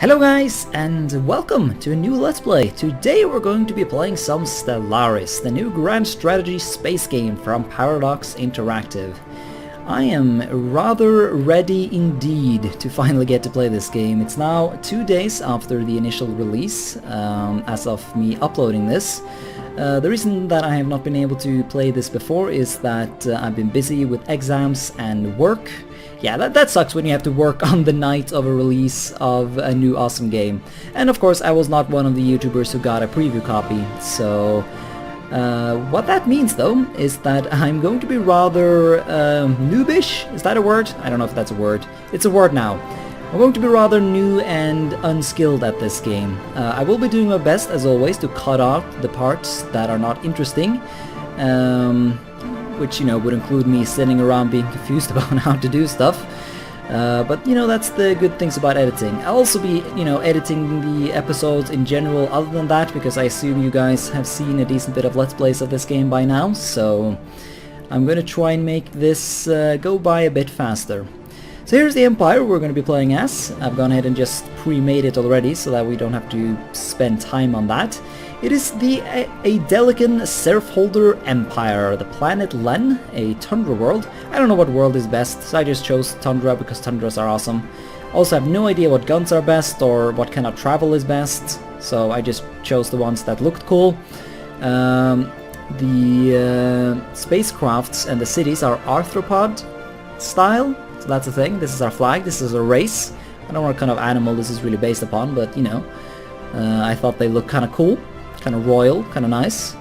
Hello guys, and welcome to a new Let's Play. Today we're going to be playing some Stellaris, the new grand strategy space game from Paradox Interactive. I am rather ready indeed to finally get to play this game. It's now 2 days after the initial release, as of me uploading this. The reason that I have not been able to play this before is that I've been busy with exams and work. Yeah, that sucks when you have to work on the night of a release of a new awesome game. And of course I was not one of the YouTubers who got a preview copy, so what that means though is that I'm going to be rather noobish. Is that a word? I don't know if that's a word. It's a word now. I'm going to be rather new and unskilled at this game. I will be doing my best as always to cut out the parts that are not interesting. Which, you know, would include me sitting around being confused about how to do stuff. But, you know, that's the good things about editing. I'll also be, you know, editing the episodes in general other than that, because I assume you guys have seen a decent bit of Let's Plays of this game by now, so I'm gonna try and make this go by a bit faster. So here's the Empire we're going to be playing as. I've gone ahead and just pre-made it already so that we don't have to spend time on that. It is the Adelican Serfholder Empire, the planet Len, a tundra world. I don't know what world is best, so I just chose tundra because tundras are awesome. Also have no idea what guns are best or what kind of travel is best, so I just chose the ones that looked cool. The spacecrafts and the cities are arthropod style. So that's the thing. This is our flag. This is a race. I don't know what kind of animal this is really based upon, but you know, I thought they looked kind of cool, kind of royal, kind of nice.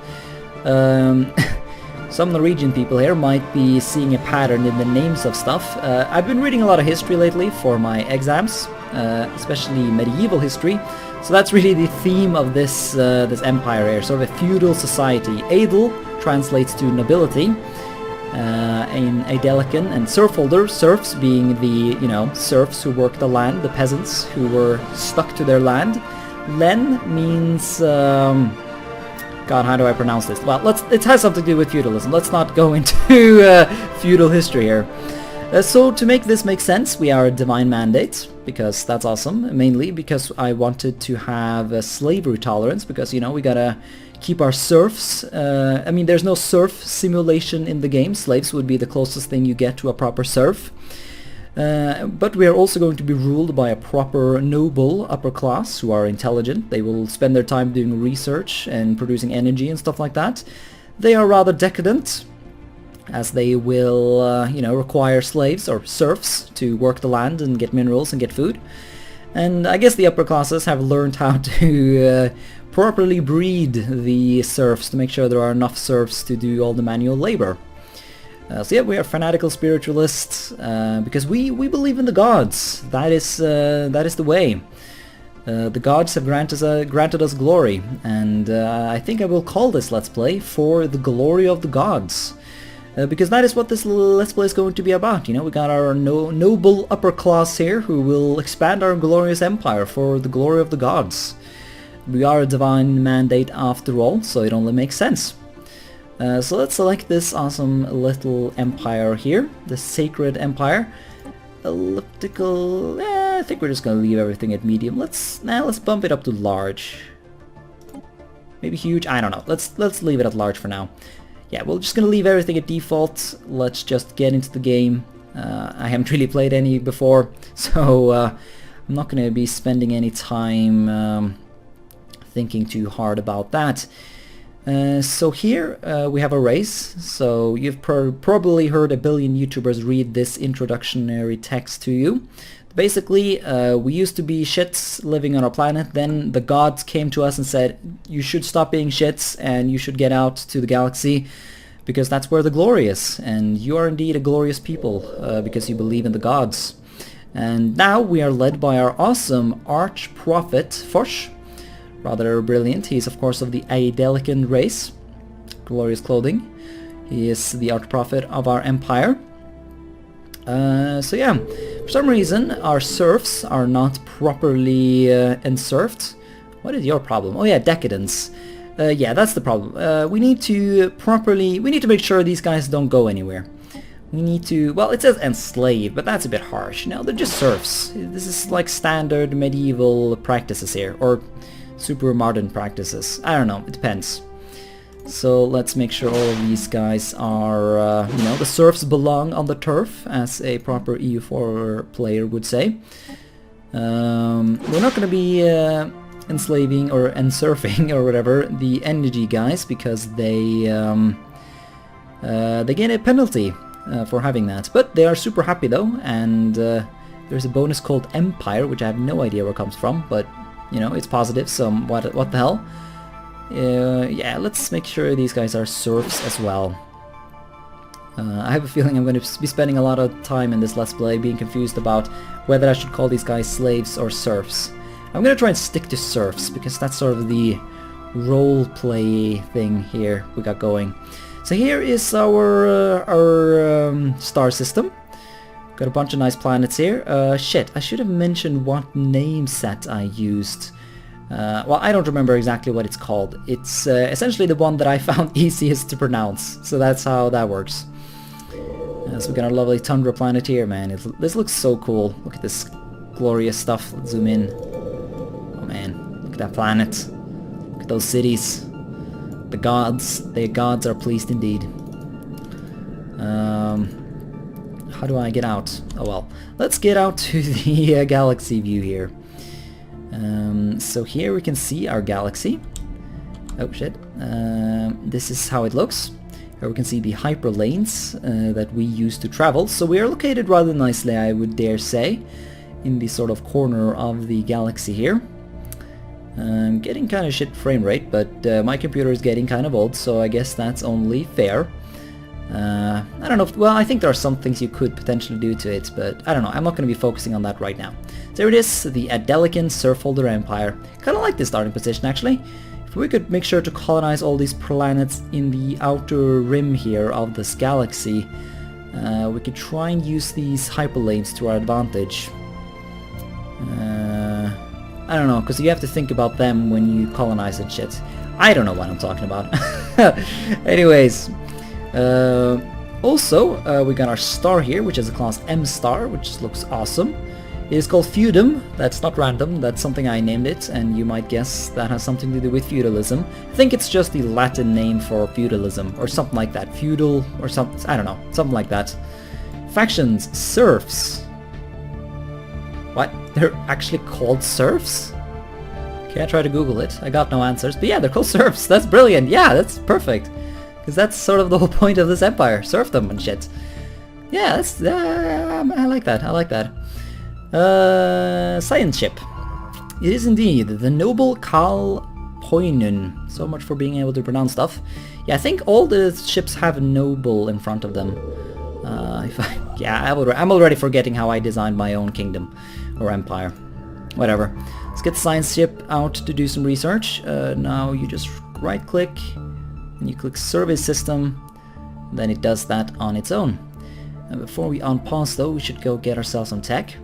Some Norwegian people here might be seeing a pattern in the names of stuff. I've been reading a lot of history lately for my exams, especially medieval history. So that's really the theme of this this empire here, sort of a feudal society. Adel translates to nobility. In Adelican, and Serfholder, serfs being the, you know, serfs who work the land, the peasants who were stuck to their land. Len means, God, how do I pronounce this? Well, it has something to do with feudalism. Let's not go into feudal history here. So to make this make sense, we are a divine mandate, because that's awesome, mainly because I wanted to have a slavery tolerance, because, you know, we gotta keep our serfs. I mean, there's no serf simulation in the game. Slaves would be the closest thing you get to a proper serf. But we are also going to be ruled by a proper noble upper class who are intelligent. They will spend their time doing research and producing energy and stuff like that. They are rather decadent, as they will, you know, require slaves or serfs to work the land and get minerals and get food. And I guess the upper classes have learned how to properly breed the serfs to make sure there are enough serfs to do all the manual labor. So yeah, we are fanatical spiritualists because we believe in the gods. That is the way. The gods have granted us glory, and I think I will call this Let's Play For the Glory of the Gods. Because that is what this Let's Play is going to be about. You know, we got our noble upper class here who will expand our glorious empire for the glory of the gods. We are a divine mandate after all, so it only makes sense. So let's select this awesome little empire here, the Sacred Empire. Elliptical, I think we're just gonna leave everything at medium. Let's bump it up to large. Maybe huge, I don't know. Let's leave it at large for now. Yeah, we're just gonna leave everything at default. Let's just get into the game. I haven't really played any before, so I'm not gonna be spending any time thinking too hard about that. So here we have a race. So you've probably heard a billion YouTubers read this introductory text to you. Basically, we used to be shits living on our planet, then the gods came to us and said, you should stop being shits and you should get out to the galaxy, because that's where the glory is, and you are indeed a glorious people, because you believe in the gods. And now we are led by our awesome arch-prophet, Forsh. Rather brilliant. He is of course of the Adelican race. Glorious clothing. He is the arch-prophet of our empire. So yeah, for some reason our serfs are not properly enserfed. What is your problem? Oh yeah, decadence. Yeah, that's the problem. We need to make sure these guys don't go anywhere. we need to, well, it says enslave, but that's a bit harsh. No, they're just serfs. This is like standard medieval practices here, or super modern practices. I don't know, it depends. So let's make sure all of these guys are, you know, the serfs belong on the turf, as a proper EU4 player would say. We're not going to be enslaving or ensurfing or whatever the energy guys, because they gain a penalty for having that. But they are super happy though, and there's a bonus called Empire, which I have no idea where it comes from, but you know, it's positive, so what the hell. Yeah, let's make sure these guys are serfs as well. I have a feeling I'm going to be spending a lot of time in this Let's Play being confused about whether I should call these guys slaves or serfs. I'm going to try and stick to serfs, because that's sort of the role-play thing here we got going. So here is our star system. Got a bunch of nice planets here. Shit, I should have mentioned what name set I used. Well, I don't remember exactly what it's called. It's essentially the one that I found easiest to pronounce, so that's how that works. So we got our lovely Tundra planet here, man. This looks so cool. Look at this glorious stuff. Let's zoom in. Oh man, look at that planet. Look at those cities. The gods are pleased indeed. How do I get out? Oh well, let's get out to the galaxy view here. So here we can see our galaxy. Oh shit. This is how it looks. Here we can see the hyperlanes that we use to travel. So we are located rather nicely, I would dare say, in the sort of corner of the galaxy here. I'm getting kind of shit frame rate, but my computer is getting kind of old, so I guess that's only fair. I don't know if, well, I think there are some things you could potentially do to it, but I don't know, I'm not going to be focusing on that right now. There it is, the Adelican Serfholder Empire. Kind of like this starting position actually. If we could make sure to colonize all these planets in the outer rim here of this galaxy, we could try and use these hyperlanes to our advantage. I don't know, because you have to think about them when you colonize and shit. I don't know what I'm talking about. Anyways, also we got our star here, which is a class M star, which looks awesome. It is called Feudum. That's not random, that's something I named it, and you might guess that has something to do with feudalism. I think it's just the Latin name for feudalism, or something like that. Feudal, or something, I don't know, something like that. Factions, serfs. What? They're actually called serfs? Okay, I tried to Google it. I got no answers. But yeah, they're called serfs. That's brilliant. Yeah, that's perfect. Because that's sort of the whole point of this empire. Serfdom and shit. Yeah, that's... I like that. I like that. Science ship. It is indeed the Noble Karl Poinun. So much for being able to pronounce stuff. Yeah, I think all the ships have noble in front of them. I'm already forgetting how I designed my own kingdom or empire. Whatever. Let's get the science ship out to do some research. Now you just right click and you click service system, then it does that on its own. And before we unpause though, we should go get ourselves some tech.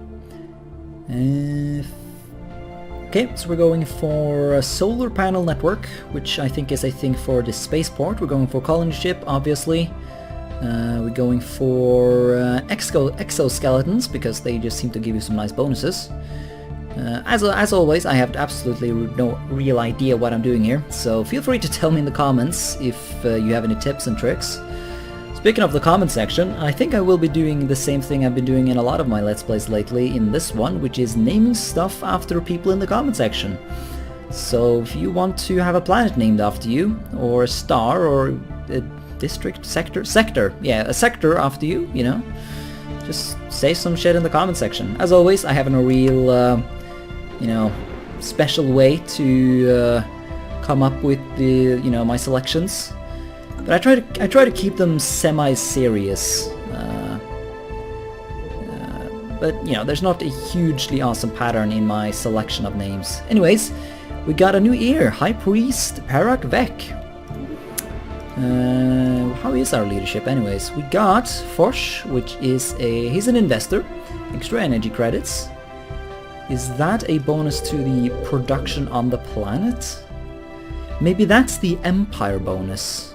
Okay, so we're going for a solar panel network, which I think is a thing for the spaceport. We're going for colony ship, obviously. We're going for exoskeletons, because they just seem to give you some nice bonuses. As always, I have absolutely no real idea what I'm doing here, so feel free to tell me in the comments if you have any tips and tricks. Speaking of the comment section, I think I will be doing the same thing I've been doing in a lot of my Let's Plays lately in this one, which is naming stuff after people in the comment section. So if you want to have a planet named after you, or a star, or a district, sector, yeah, a sector after you, you know, just say some shit in the comment section. As always, I have no real, you know, special way to come up with the, you know, my selections. But I try to keep them semi-serious. But you know, there's not a hugely awesome pattern in my selection of names. Anyways, we got a new heir, High Priest Parak Vek. How is our leadership anyways? We got Fosh, which is he's an investor, extra energy credits. Is that a bonus to the production on the planet? Maybe that's the Empire bonus.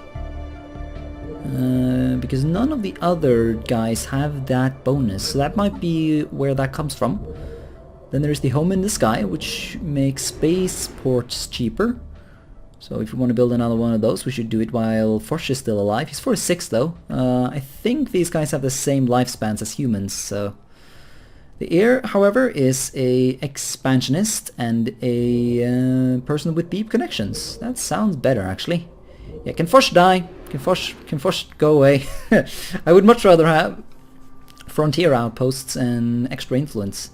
Because none of the other guys have that bonus, so that might be where that comes from. Then there's the Home in the Sky, which makes spaceports cheaper. So if you want to build another one of those, we should do it while Forsh is still alive. He's 46 though. I think these guys have the same lifespans as humans, so... The heir, however, is a expansionist and a person with deep connections. That sounds better, actually. Yeah, can Forsh die? Can Forsh go away? I would much rather have frontier outposts and extra influence.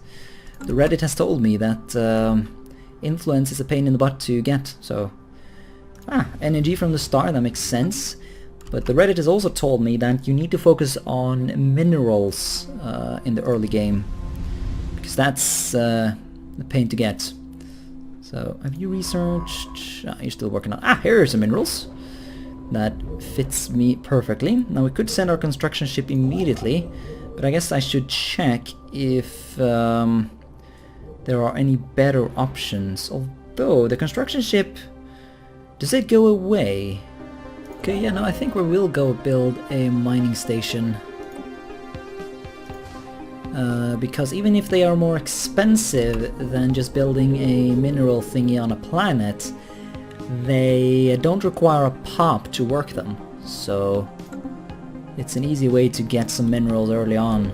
The Reddit has told me that influence is a pain in the butt to get, so... energy from the star, that makes sense. But the Reddit has also told me that you need to focus on minerals in the early game. Because that's the pain to get. So, have you researched... you're still working on... here are some minerals. That fits me perfectly. Now we could send our construction ship immediately, but I guess I should check if there are any better options. Although, the construction ship... Does it go away? Okay, yeah, no, I think we will go build a mining station. Because even if they are more expensive than just building a mineral thingy on a planet, they don't require a pop to work them. So it's an easy way to get some minerals early on.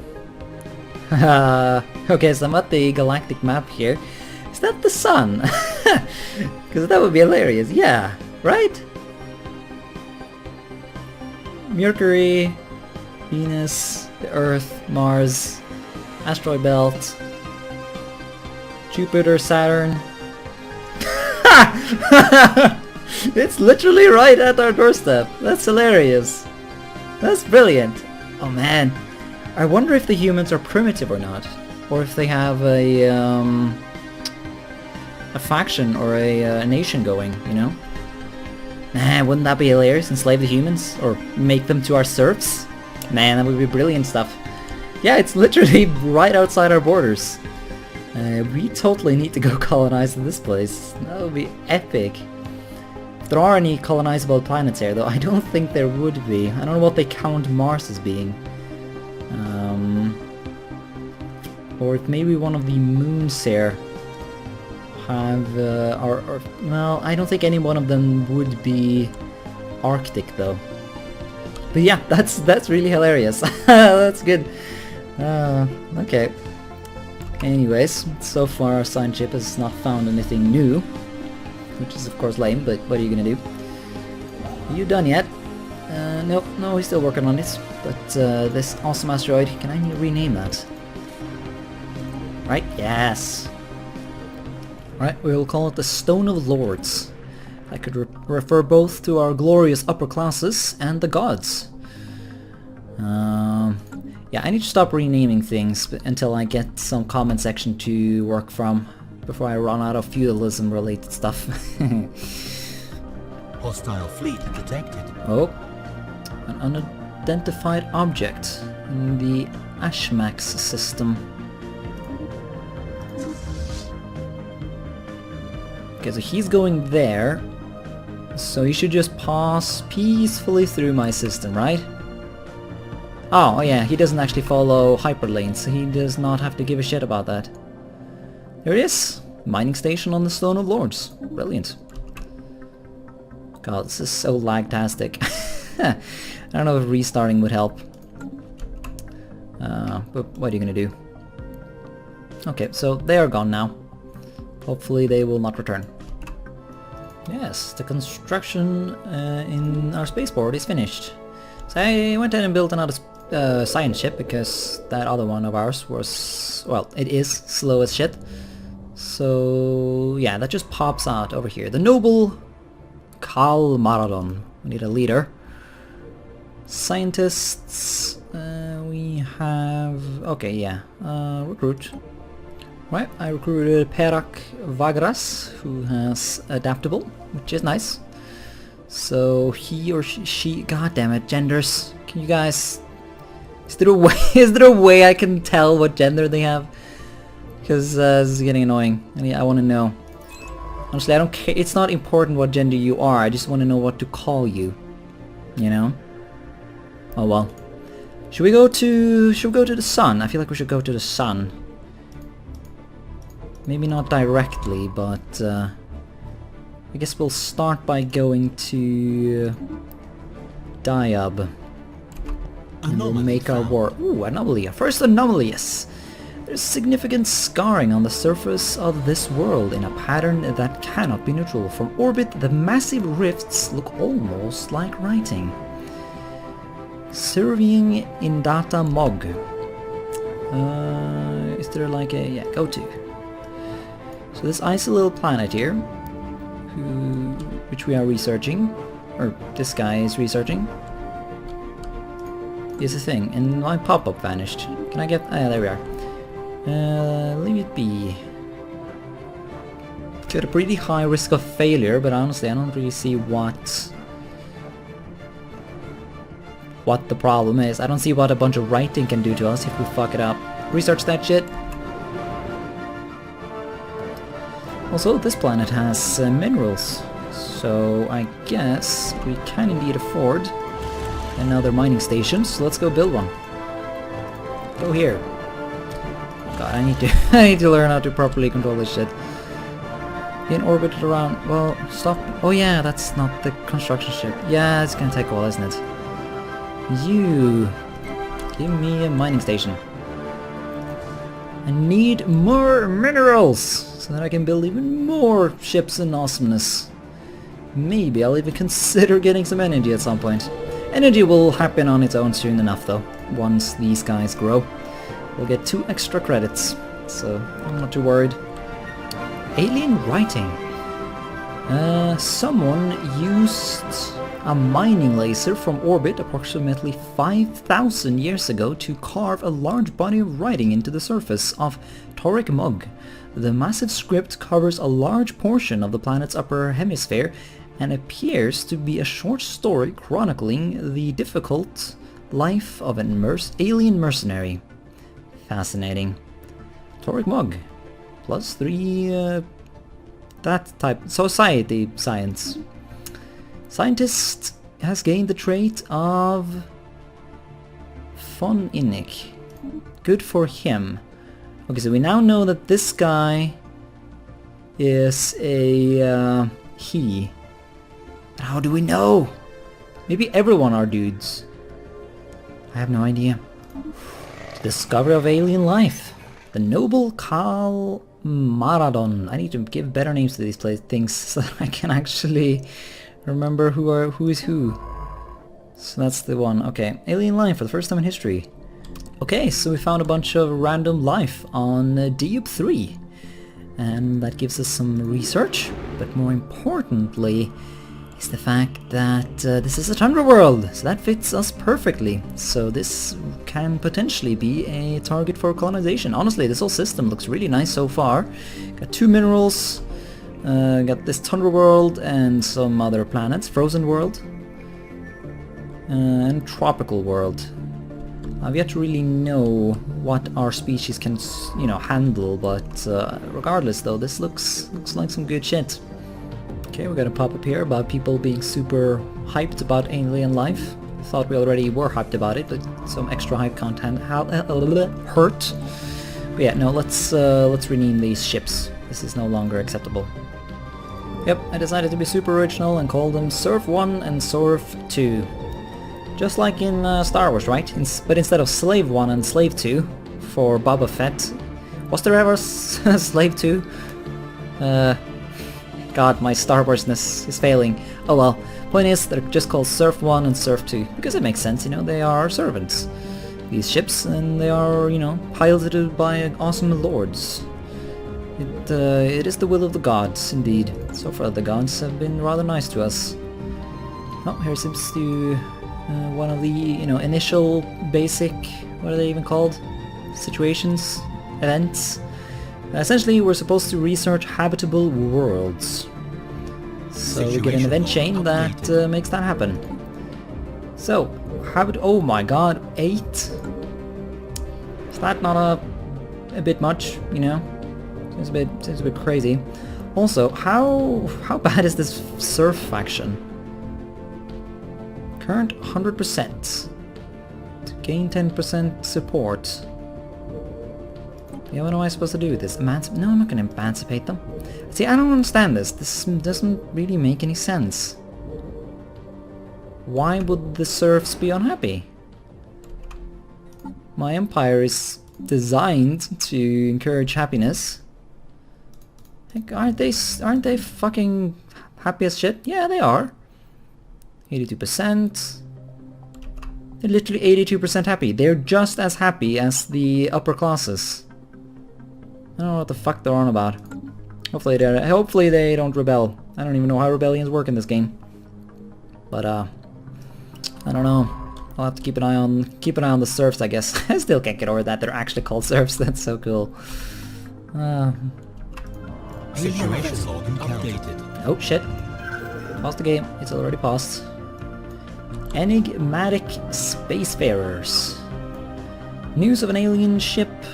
Okay, so I'm at the galactic map here. Is that the sun? Because that would be hilarious. Yeah, right? Mercury, Venus, the Earth, Mars, asteroid belt, Jupiter, Saturn. It's literally right at our doorstep. That's hilarious. That's brilliant. Oh man. I wonder if the humans are primitive or not. Or if they have a faction or a nation going, you know? Wouldn't that be hilarious? Enslave the humans? Or make them to our serfs? Man, that would be brilliant stuff. Yeah, it's literally right outside our borders. We totally need to go colonize this place. That would be epic. If there are any colonizable planets here, though, I don't think there would be. I don't know what they count Mars as being. Or if maybe one of the moons here have, well, I don't think any one of them would be Arctic, though. But yeah, that's really hilarious. That's good. Okay. Anyways, so far our science ship has not found anything new, which is of course lame, but what are you gonna do? Are you done yet? Nope, no, he's still working on it. But this awesome asteroid, can I rename that? Right, yes. Right, we'll call it the Stone of Lords. I could refer both to our glorious upper classes and the gods. Yeah, I need to stop renaming things until I get some comment section to work from before I run out of feudalism related stuff. Hostile fleet detected. Oh, an unidentified object in the Ashmax system. Okay, so he's going there, so he should just pass peacefully through my system, right? Oh yeah, he doesn't actually follow hyperlanes, so he does not have to give a shit about that. There it is! Mining station on the Stone of Lords. Brilliant. God, this is so lag-tastic. I don't know if restarting would help. But what are you gonna do? Okay, so they are gone now. Hopefully they will not return. Yes, the construction in our spaceport is finished. So I went ahead and built another science ship because that other one of ours was, well, it is slow as shit. So yeah, that just pops out over here. The noble Kal Maradon. We need a leader. Scientists, we have, okay, yeah, recruit. Right, I recruited Perak Vagras, who has adaptable, which is nice. So he or she, god damn it, genders. Can you guys, is there a way I can tell what gender they have? Because this is getting annoying. I want to know. Honestly, I don't care. It's not important what gender you are. I just want to know what to call you. You know? Oh well. Should we go to the sun? I feel like we should go to the sun. Maybe not directly, but I guess we'll start by going to Diab. And we'll make our war. Ooh, anomaly. First anomaly, yes. There's significant scarring on the surface of this world in a pattern that cannot be neutral. From orbit, the massive rifts look almost like writing. Surveying in data mog. Is there like a... yeah, go to. So this icy little planet here, which we are researching, or this guy is researching, is a thing, and my pop-up vanished. Can I get... ah, there we are. Leave it be. Got a pretty high risk of failure, but honestly I don't really see what the problem is. I don't see what a bunch of writing can do to us if we fuck it up. Research that shit. Also, this planet has minerals, so I guess we can indeed afford another mining station, so let's go build one. Go here. God, I need to I need to learn how to properly control this shit. In orbit around... well, stop. Oh yeah, that's not the construction ship. Yeah, it's gonna take a while, isn't it? You... give me a mining station. I need more minerals, so that I can build even more ships and awesomeness. Maybe I'll even consider getting some energy at some point. Energy will happen on its own soon enough though, once these guys grow. We'll get 2 extra credits, so I'm not too worried. Alien writing. Someone used a mining laser from orbit approximately 5,000 years ago to carve a large body of writing into the surface of Toric Mug. The massive script covers a large portion of the planet's upper hemisphere and appears to be a short story chronicling the difficult life of an alien mercenary. Fascinating. Toric Mug. +3 that type. Society science. Scientist has gained the trait of Von Innick. Good for him. Okay, so we now know that this guy is a he. But how do we know? Maybe everyone are dudes. I have no idea. Discovery of alien life. The noble Kal Maradon. I need to give better names to these things so that I can actually remember who is who. So that's the one. Okay, alien life for the first time in history. Okay, so we found a bunch of random life on Diab 3. And that gives us some research, but more importantly is the fact that this is a tundra world, so that fits us perfectly. So this can potentially be a target for colonization. Honestly, this whole system looks really nice so far. Got 2 minerals, got this tundra world and some other planets, frozen world, and tropical world. I've yet to really know what our species can, handle, but regardless though, this looks like some good shit. Okay, we got a pop-up here about people being super hyped about alien life. Thought we already were hyped about it, but some extra hype content hurt. But yeah, no, let's rename these ships. This is no longer acceptable. Yep, I decided to be super original and call them Serf 1 and Serf 2. Just like in Star Wars, right? But instead of Slave 1 and Slave 2 for Boba Fett, was there ever Slave 2? God, my Star Warsness is failing. Oh well. Point is, they're just called Serf 1 and Serf 2, because it makes sense, they are our servants. These ships, and they are, piloted by awesome lords. It is the will of the gods, indeed. So far the gods have been rather nice to us. Oh, here seems to one of the, initial basic, what are they even called? Situations? Events? Essentially, we're supposed to research habitable worlds. So we get an event chain that makes that happen. So, oh my god, 8? Is that not a bit much, Seems a bit crazy. Also, how bad is this Serf faction? Current 100%. Gain 10% support. Yeah, what am I supposed to do with this? No, I'm not gonna emancipate them. See, I don't understand this. This doesn't really make any sense. Why would the serfs be unhappy? My empire is designed to encourage happiness. Like, aren't they fucking happy as shit? Yeah, they are. 82%. They're literally 82% happy. They're just as happy as the upper classes. I don't know what the fuck they're on about. Hopefully they don't rebel. I don't even know how rebellions work in this game. But I don't know. I'll have to keep an eye on the serfs, I guess. I still can't get over that they're actually called serfs. That's so cool. Situation log updated. Oh shit. Pause the game. It's already paused. Enigmatic spacefarers. News of alien ships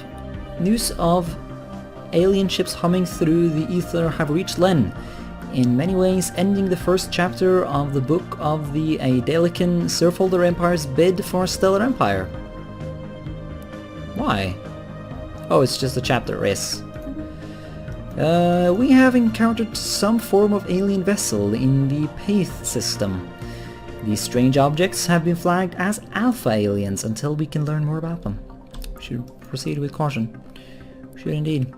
humming through the ether have reached Len, in many ways ending the first chapter of the book of the Adelican Serfholder Empire's bid for Stellar Empire. Why? Oh, it's just a chapter race. We have encountered some form of alien vessel in the Path system. These strange objects have been flagged as alpha aliens until we can learn more about them. We should proceed with caution. We should indeed.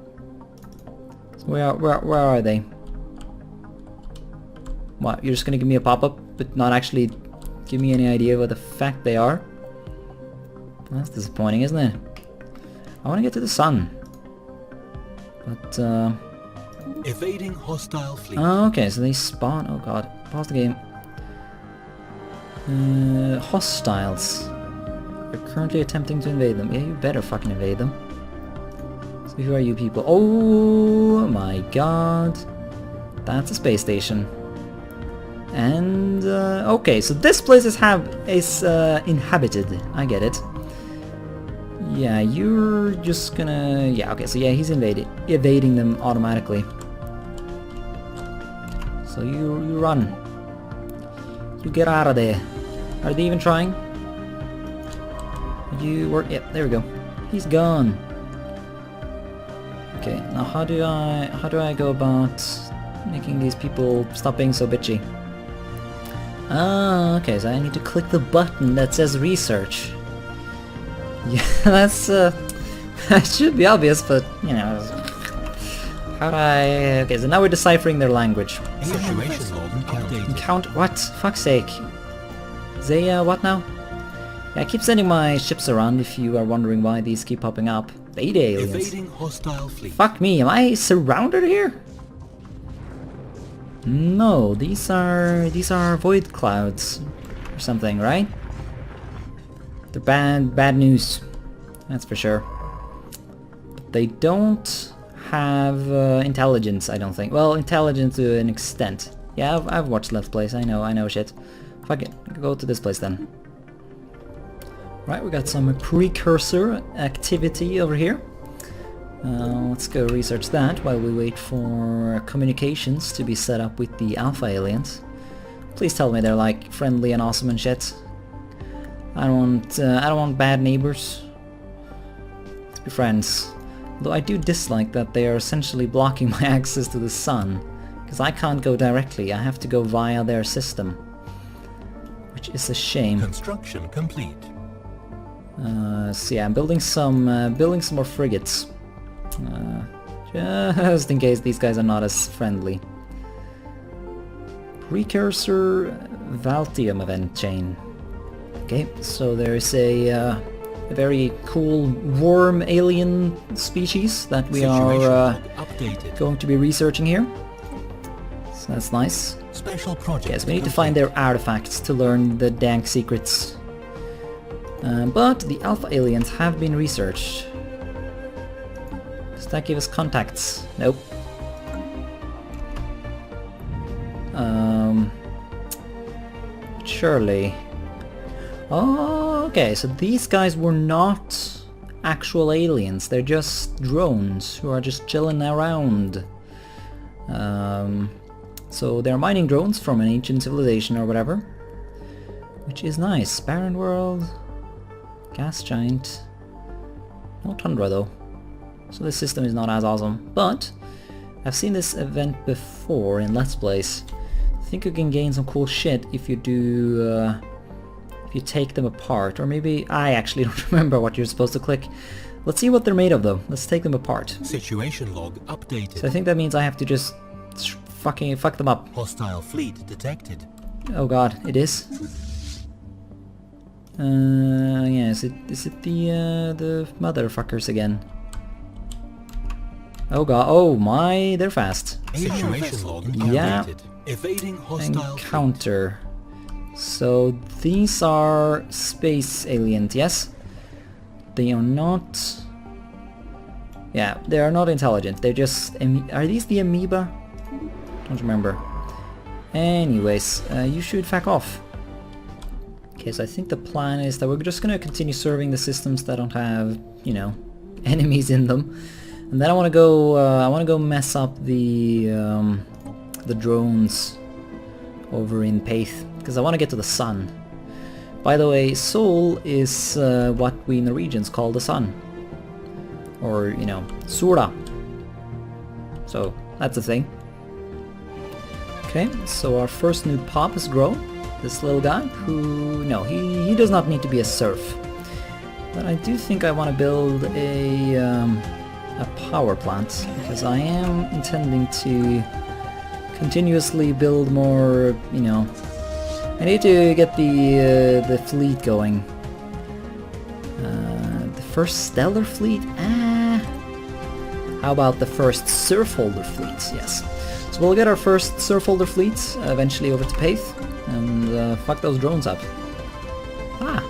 So where are they? What, you're just gonna give me a pop-up but not actually give me any idea what the fact they are? That's disappointing, isn't it? I want to get to the sun. But evading hostile fleet. oh, okay, so they spawn. Oh god, pause the game. Hostiles. We're currently attempting to invade them. Yeah, you better fucking invade them. So who are you people? Oh my god. That's a space station. And okay, so this place is inhabited. I get it. Yeah, you're just gonna... yeah, okay, so yeah, he's evading them automatically. So you run. You get out of there. Are they even trying? You were... yep, there we go. He's gone. Okay, now how do I go about making these people stop being so bitchy? Ah, okay, so I need to click the button that says research. Yeah, that's that should be obvious, but you know, how do I... okay, so now we're deciphering their language. Situation log updated. Count what? Fuck's sake. They what now? Yeah, I keep sending my ships around if you are wondering why these keep popping up. Beta aliens. Evading hostile fleet. Fuck me, am I surrounded here? No, these are void clouds or something, right? They're bad news, that's for sure. But they don't have intelligence, I don't think. Well, intelligence to an extent. Yeah, I've watched Let's Plays, I know shit. Fuck it, go to this place then. Right, we got some precursor activity over here. Let's go research that while we wait for communications to be set up with the alpha aliens. Please tell me they're like friendly and awesome and shit. I don't want bad neighbors. Let's be friends. Though I do dislike that they are essentially blocking my access to the sun, because I can't go directly. I have to go via their system, which is a shame. Construction complete. So yeah, I'm building some more frigates. Just in case these guys are not as friendly. Precursor Valtium event chain. Okay, so there's a very cool worm alien species that we are going to be researching here. So that's nice. Special project. Yes, we need to find their artifacts to learn the dank secrets. But the alpha aliens have been researched. Does that give us contacts? Nope. Surely. Oh, okay, so these guys were not actual aliens. They're just drones who are just chilling around. So they're mining drones from an ancient civilization or whatever. Which is nice. Barren world. Gas giant. No tundra though. So this system is not as awesome. But I've seen this event before in Let's Plays. I think you can gain some cool shit if you do... if you take them apart. Or maybe... I actually don't remember what you're supposed to click. Let's see what they're made of though. Let's take them apart. Situation log updated. So I think that means I have to just fucking fuck them up. Hostile fleet detected. Oh god, it is? Yeah, is it the motherfuckers again? Oh god, oh my, they're fast. Situation log updated. Yeah. Evading hostile Encounter. So these are space aliens, yes? They are not... Yeah, they are not intelligent. They're just... Are these the amoeba? Don't remember. Anyways, you should fuck off. Okay, so I think the plan is that we're just gonna continue serving the systems that don't have, you know, enemies in them. And then I wanna go mess up the drones over in Paith, because I wanna get to the sun. By the way, Sol is what we Norwegians call the sun. Or, you know, Sura. So, that's a thing. Okay, so our first new pop is grown. This little guy, who... No, he does not need to be a serf. But I do think I want to build a power plant, because I am intending to continuously build more, you know... I need to get the fleet going. The first stellar fleet? How about the first Serfholder fleet? Yes. So we'll get our first Serfholder fleet eventually over to Paith, and fuck those drones up. Ah,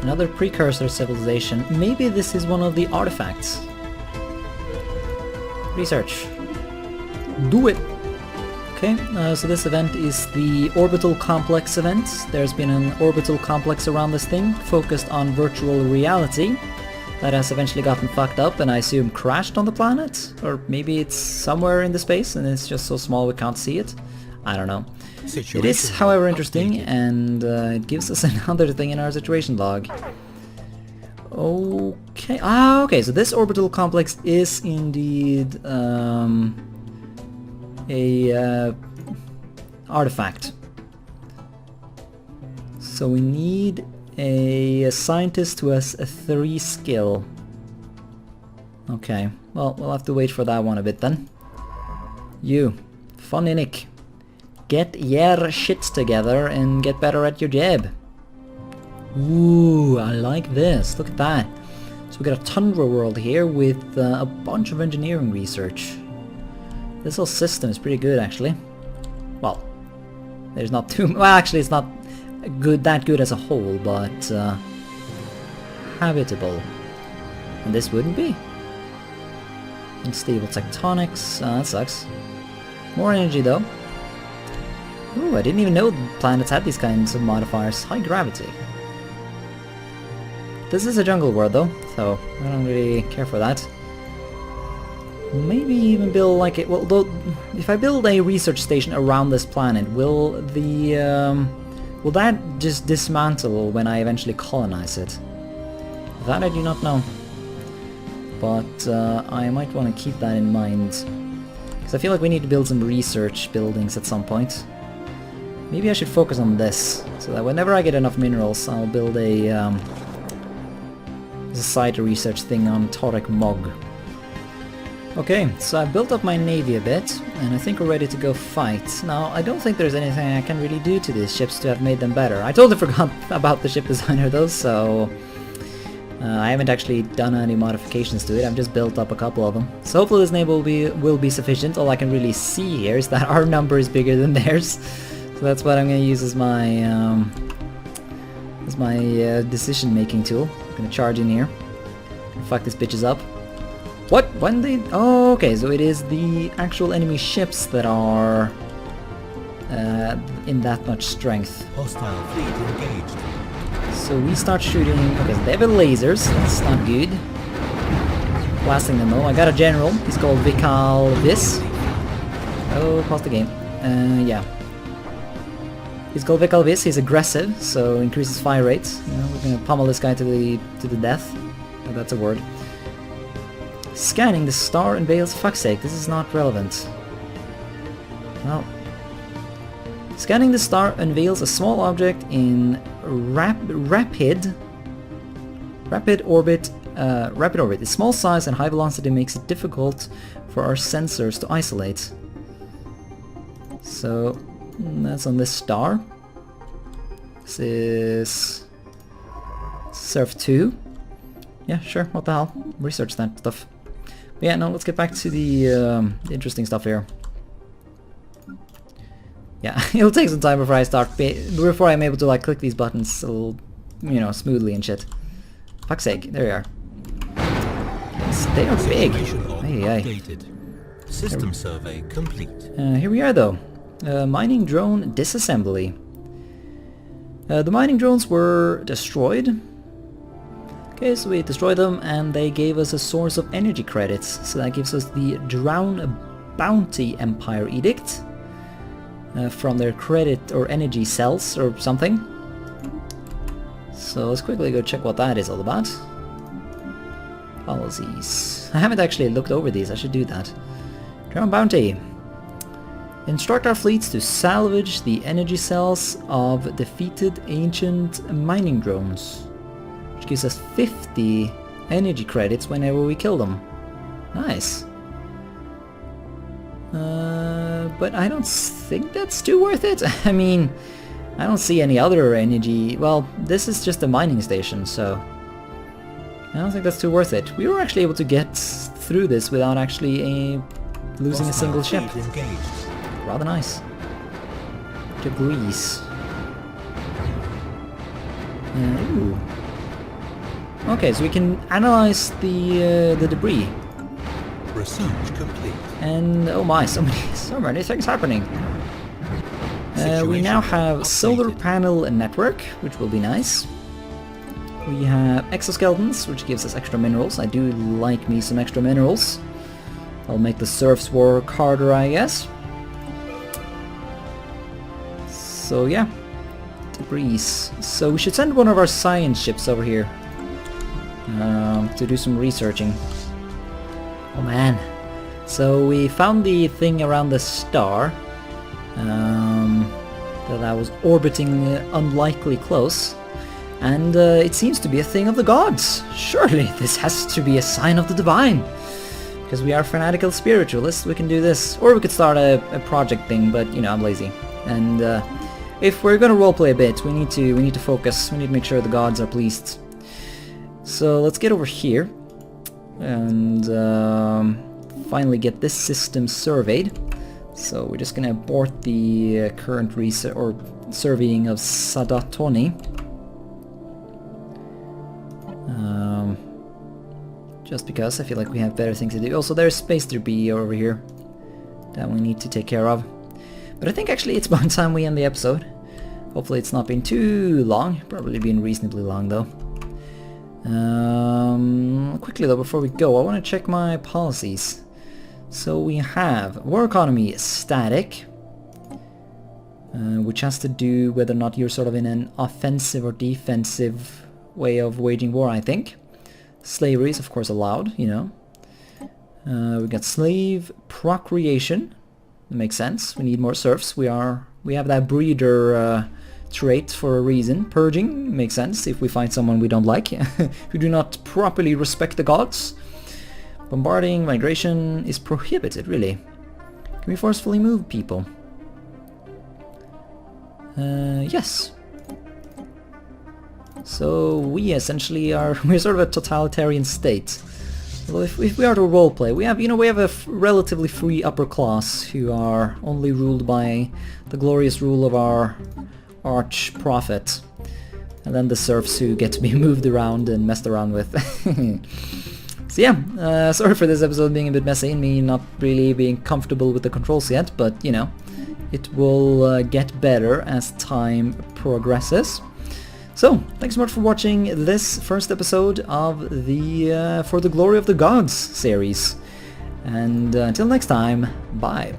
another precursor civilization. Maybe this is one of the artifacts. Research. Do it! Okay, so this event is the Orbital Complex event. There's been an orbital complex around this thing, focused on virtual reality, that has eventually gotten fucked up and I assume crashed on the planet? Or maybe it's somewhere in the space and it's just so small we can't see it? I don't know. It is, however, interesting, and it gives us another thing in our situation log. Okay, okay, so this orbital complex is indeed a artifact. So we need a scientist who has a 3 skill. Okay, well, we'll have to wait for that one a bit then. You, Funinic, get your shit together and get better at your job. Ooh, I like this, look at that. So we got a tundra world here with a bunch of engineering research. This whole system is pretty good actually. Well, there's not too... Well, actually it's not that good as a whole, but habitable. And this wouldn't be. Unstable tectonics, that sucks. More energy though. Ooh, I didn't even know planets had these kinds of modifiers. High gravity. This is a jungle world though, so I don't really care for that. Maybe even build like it. Well, though, if I build a research station around this planet, will that just dismantle when I eventually colonize it? That I do not know. But I might want to keep that in mind, because I feel like we need to build some research buildings at some point. Maybe I should focus on this, so that whenever I get enough minerals, I'll build a society research thing on Torek Mog. Okay, so I built up my navy a bit, and I think we're ready to go fight. Now, I don't think there's anything I can really do to these ships to have made them better. I totally forgot about the ship designer though, so... I haven't actually done any modifications to it, I've just built up a couple of them. So hopefully this navy will be sufficient. All I can really see here is that our number is bigger than theirs. So that's what I'm going to use as my decision-making tool. I'm going to charge in here. Fuck these bitches up. What? When they... Oh, okay, so it is the actual enemy ships that are in that much strength. Hostile fleet engaged. So we start shooting... Okay, so they have lasers, that's not good. Blasting them though. I got a general, he's called Vikal this. Oh, pause the game. Yeah. He's Golvikalvis, he's aggressive, so increases fire rate. You know, we're gonna pummel this guy to the death. Oh, that's a word. Scanning the star unveils. Fuck's sake, this is not relevant. Well, scanning the star unveils a small object in rapid orbit. Its small size and high velocity makes it difficult for our sensors to isolate. So that's on this star. This is Serf 2. Yeah, sure, what the hell. Research that stuff. But yeah, no, let's get back to the interesting stuff here. Yeah, it'll take some time before I start, before I'm able to like click these buttons a little, you know, smoothly and shit. Fuck's sake, there we are. Yes, they are big. Updated. System survey complete. Here we are though. Mining drone disassembly. The mining drones were destroyed. Okay, so we destroyed them and they gave us a source of energy credits. So that gives us the Drown Bounty Empire Edict. From their credit or energy cells or something. So let's quickly go check what that is all about. Policies. I haven't actually looked over these, I should do that. Drown Bounty. Instruct our fleets to salvage the energy cells of defeated ancient mining drones. Which gives us 50 energy credits whenever we kill them. Nice. But I don't think that's too worth it. I mean, I don't see any other energy. Well, this is just a mining station, so I don't think that's too worth it. We were actually able to get through this without actually losing a single ship. Rather nice. Degrees. Ooh. Okay, so we can analyze the debris. Research complete. And oh my, so many things happening. We now have solar panel network, which will be nice. We have exoskeletons, which gives us extra minerals. I do like me some extra minerals. I'll make the serfs work harder, I guess. So yeah, debris. So we should send one of our science ships over here to do some researching. Oh man. So we found the thing around the star that was orbiting unlikely close, and it seems to be a thing of the gods. Surely this has to be a sign of the divine, because we are fanatical spiritualists. We can do this, or we could start a project thing, but you know, I'm lazy. And if we're gonna roleplay a bit, we need to focus. We need to make sure the gods are pleased. So let's get over here and finally get this system surveyed. So we're just gonna abort the current surveying of Sadatoni. Just because I feel like we have better things to do. Also, there's space debris over here that we need to take care of. But I think actually it's about time we end the episode. Hopefully it's not been too long. Probably been reasonably long though. Quickly though, before we go, I want to check my policies. So we have war economy static, which has to do whether or not you're sort of in an offensive or defensive way of waging war, I think. Slavery is of course allowed, you know. We got slave procreation. That makes sense. We need more serfs. We have that breeder trait for a reason. Purging makes sense if we find someone we don't like who do not properly respect the gods. Bombarding, migration is prohibited, really. Can we forcefully move people? Yes. So we essentially we're sort of a totalitarian state. Well, if we are to roleplay, we have a relatively free upper class who are only ruled by the glorious rule of our arch prophet, and then the serfs who get to be moved around and messed around with. So yeah, sorry for this episode being a bit messy and me not really being comfortable with the controls yet, but you know, it will get better as time progresses. So, thanks so much for watching this first episode of the For the Glory of the Gods series. And until next time, bye.